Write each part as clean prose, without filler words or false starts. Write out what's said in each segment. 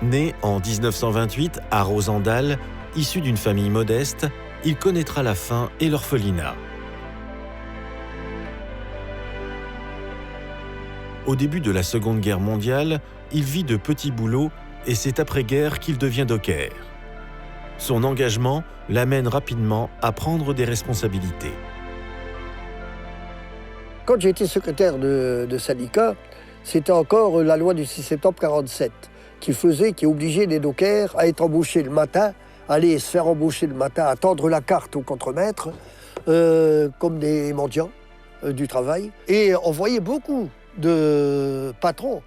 Né en 1928 à Rosendal, issu d'une famille modeste, il connaîtra la faim et l'orphelinat. Au début de la Seconde Guerre mondiale, il vit de petits boulots et c'est après-guerre qu'il devient docker. Son engagement l'amène rapidement à prendre des responsabilités. Quand j'ai été secrétaire de syndicat, c'était encore la loi du 6 septembre 1947 qui obligeait les dockers à être embauchés le matin, aller se faire embaucher le matin, à tendre la carte au contremaître, comme des mendiants du travail. Et on voyait beaucoup de patrons,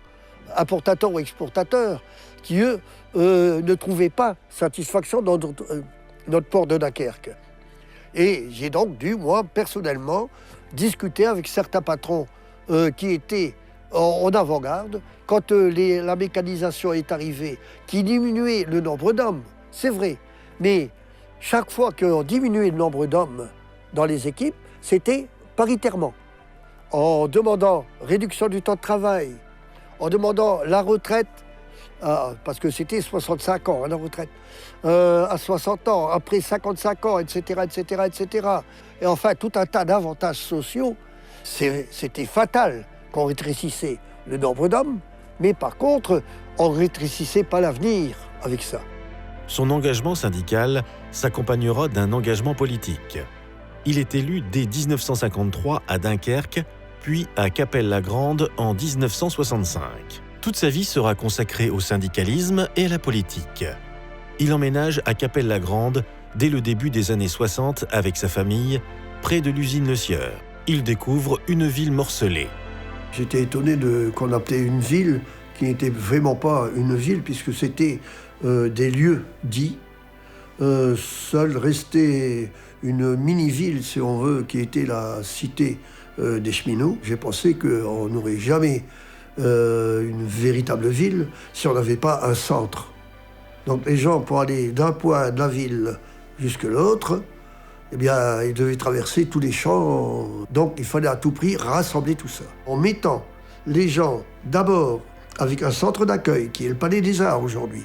importateurs ou exportateurs, qui, eux, ne trouvaient pas satisfaction dans notre port de Dunkerque. Et j'ai donc dû, moi, personnellement, discuter avec certains patrons qui étaient en avant-garde. Quand la mécanisation est arrivée, qui diminuait le nombre d'hommes, c'est vrai. Mais chaque fois qu'on diminuait le nombre d'hommes dans les équipes, c'était paritairement. En demandant réduction du temps de travail, en demandant la retraite, parce que c'était 65 ans, la retraite, à 60 ans, après 55 ans, etc., etc., etc. Et enfin, tout un tas d'avantages sociaux. C'était fatal qu'on rétrécissait le nombre d'hommes, mais par contre, on ne rétrécissait pas l'avenir avec ça. Son engagement syndical s'accompagnera d'un engagement politique. Il est élu dès 1953 à Dunkerque, puis à Cappelle-la-Grande en 1965. Toute sa vie sera consacrée au syndicalisme et à la politique. Il emménage à Cappelle-la-Grande dès le début des années 60 avec sa famille, près de l'usine Le Sieur. Il découvre une ville morcelée. J'étais étonné qu'on appelait une ville qui n'était vraiment pas une ville, puisque c'était des lieux dits. Seule restait une mini-ville, si on veut, qui était la cité des cheminots. J'ai pensé qu'on n'aurait jamais une véritable ville si on n'avait pas un centre. Donc les gens, pour aller d'un point de la ville jusqu'à l'autre, eh bien, ils devaient traverser tous les champs. Donc il fallait à tout prix rassembler tout ça. En mettant les gens d'abord avec un centre d'accueil, qui est le Palais des Arts aujourd'hui,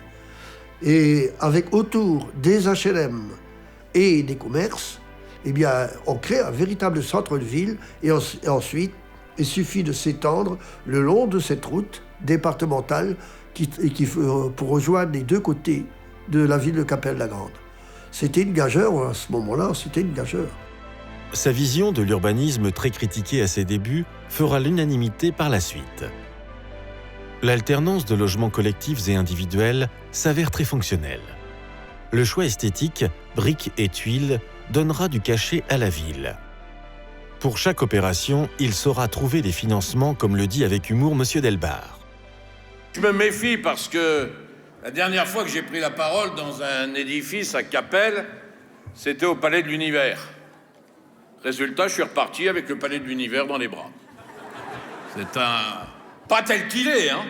et avec autour des HLM et des commerces, eh bien, on crée un véritable centre de ville et ensuite, il suffit de s'étendre le long de cette route départementale pour rejoindre les deux côtés de la ville de Cappelle-la-Grande. C'était une gageure, à ce moment-là, c'était une gageure. Sa vision de l'urbanisme très critiquée à ses débuts fera l'unanimité par la suite. L'alternance de logements collectifs et individuels s'avère très fonctionnelle. Le choix esthétique, briques et tuiles, donnera du cachet à la ville. Pour chaque opération, il saura trouver des financements, comme le dit avec humour M. Delbar. Je me méfie parce que la dernière fois que j'ai pris la parole dans un édifice à Cappelle, c'était au Palais de l'Univers. Résultat, je suis reparti avec le Palais de l'Univers dans les bras. C'est pas tel qu'il est, hein,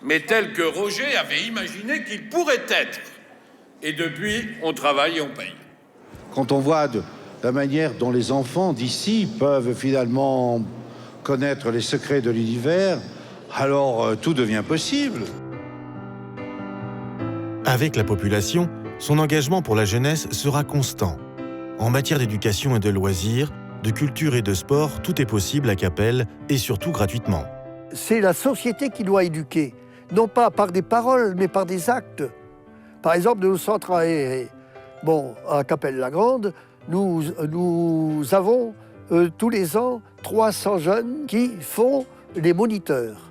mais tel que Roger avait imaginé qu'il pourrait être. Et depuis, on travaille et on paye. Quand on voit la manière dont les enfants d'ici peuvent finalement connaître les secrets de l'univers, alors tout devient possible. Avec la population, son engagement pour la jeunesse sera constant. En matière d'éducation et de loisirs, de culture et de sport, tout est possible à Cappelle et surtout gratuitement. C'est la société qui doit éduquer, non pas par des paroles, mais par des actes. Par exemple, nos centres aérés. Bon, à Cappelle-la-Grande, nous avons tous les ans 300 jeunes qui font les moniteurs.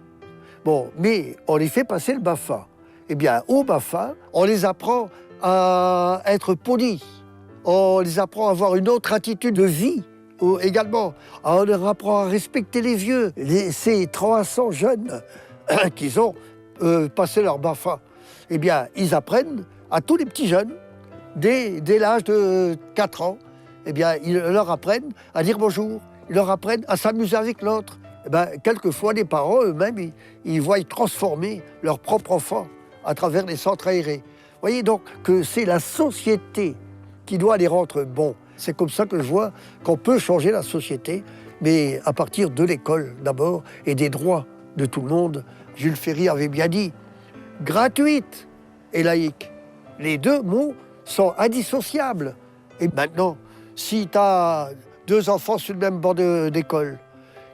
Bon, mais on les fait passer le BAFA. Eh bien, au BAFA, on les apprend à être polis. On les apprend à avoir une autre attitude de vie également. On leur apprend à respecter les vieux. Ces 300 jeunes qui ont passé leur BAFA, eh bien, ils apprennent à tous les petits jeunes, dès l'âge de 4 ans, eh bien, ils leur apprennent à dire bonjour, ils leur apprennent à s'amuser avec l'autre. Eh bien, quelquefois, les parents eux-mêmes, ils voient transformer leur propre enfant à travers les centres aérés. Vous voyez donc que c'est la société qui doit les rendre bons. C'est comme ça que je vois qu'on peut changer la société, mais à partir de l'école d'abord et des droits de tout le monde. Jules Ferry avait bien dit, gratuite et laïque. Les deux mots sont indissociables. Et maintenant, si tu as deux enfants sur le même banc d'école,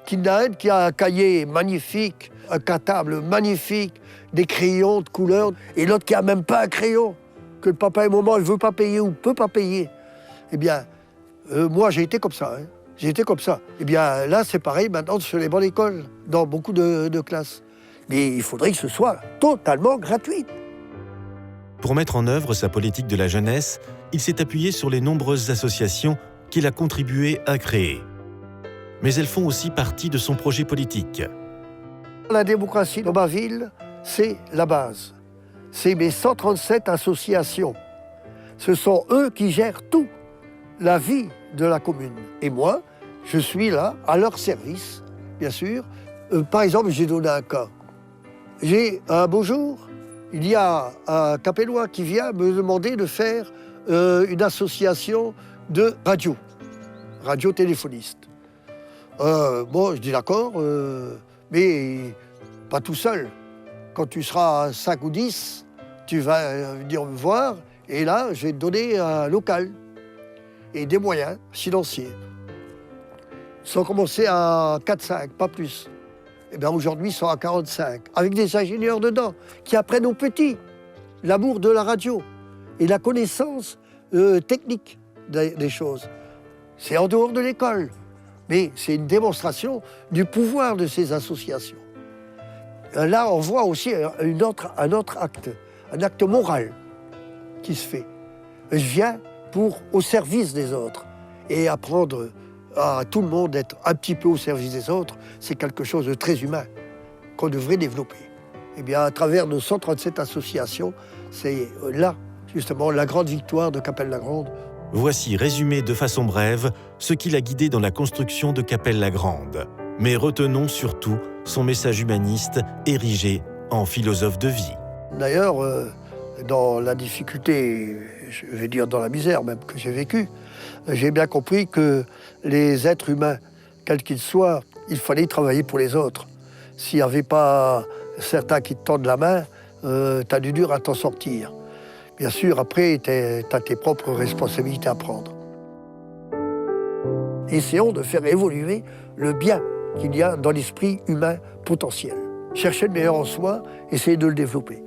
qu'il y en a un qui a un cahier magnifique, un cartable magnifique, des crayons de couleur, et l'autre qui a même pas un crayon, que le papa et maman ne veut pas payer ou peut pas payer, eh bien, moi j'ai été comme ça. Hein. J'ai été comme ça. Eh bien, là, c'est pareil maintenant sur les bancs d'école, dans beaucoup de classes. Mais il faudrait que ce soit totalement gratuit. Pour mettre en œuvre sa politique de la jeunesse, il s'est appuyé sur les nombreuses associations qu'il a contribué à créer. Mais elles font aussi partie de son projet politique. La démocratie dans ma ville, c'est la base. C'est mes 137 associations. Ce sont eux qui gèrent tout, la vie de la commune. Et moi, je suis là, à leur service, bien sûr. Par exemple, j'ai donné un cas. J'ai un beau jour, il y a un Capellois qui vient me demander de faire une association de radio-téléphoniste. Bon, je dis d'accord, mais pas tout seul. Quand tu seras 5 ou 10, tu vas venir me voir, et là, je vais te donner un local et des moyens financiers. Sans commencer à 4-5, pas plus. Eh bien, aujourd'hui, ils sont à 45, avec des ingénieurs dedans, qui apprennent aux petits l'amour de la radio et la connaissance technique des choses. C'est en dehors de l'école, mais c'est une démonstration du pouvoir de ces associations. Là, on voit aussi un autre acte, un acte moral qui se fait. Je viens au service des autres et apprendre à tout le monde d'être un petit peu au service des autres, c'est quelque chose de très humain qu'on devrait développer. Eh bien, à travers nos 137 associations, c'est là, justement, la grande victoire de Cappelle-la-Grande. Voici résumé de façon brève ce qui l'a guidé dans la construction de Cappelle-la-Grande. Mais retenons surtout son message humaniste érigé en philosophe de vie. D'ailleurs, dans la difficulté, je vais dire dans la misère même que j'ai vécue, j'ai bien compris que les êtres humains, quels qu'ils soient, il fallait travailler pour les autres. S'il n'y avait pas certains qui te tendent la main, t'as du dur à t'en sortir. Bien sûr, après, t'as tes propres responsabilités à prendre. Essayons de faire évoluer le bien qu'il y a dans l'esprit humain potentiel. Chercher le meilleur en soi, essayer de le développer.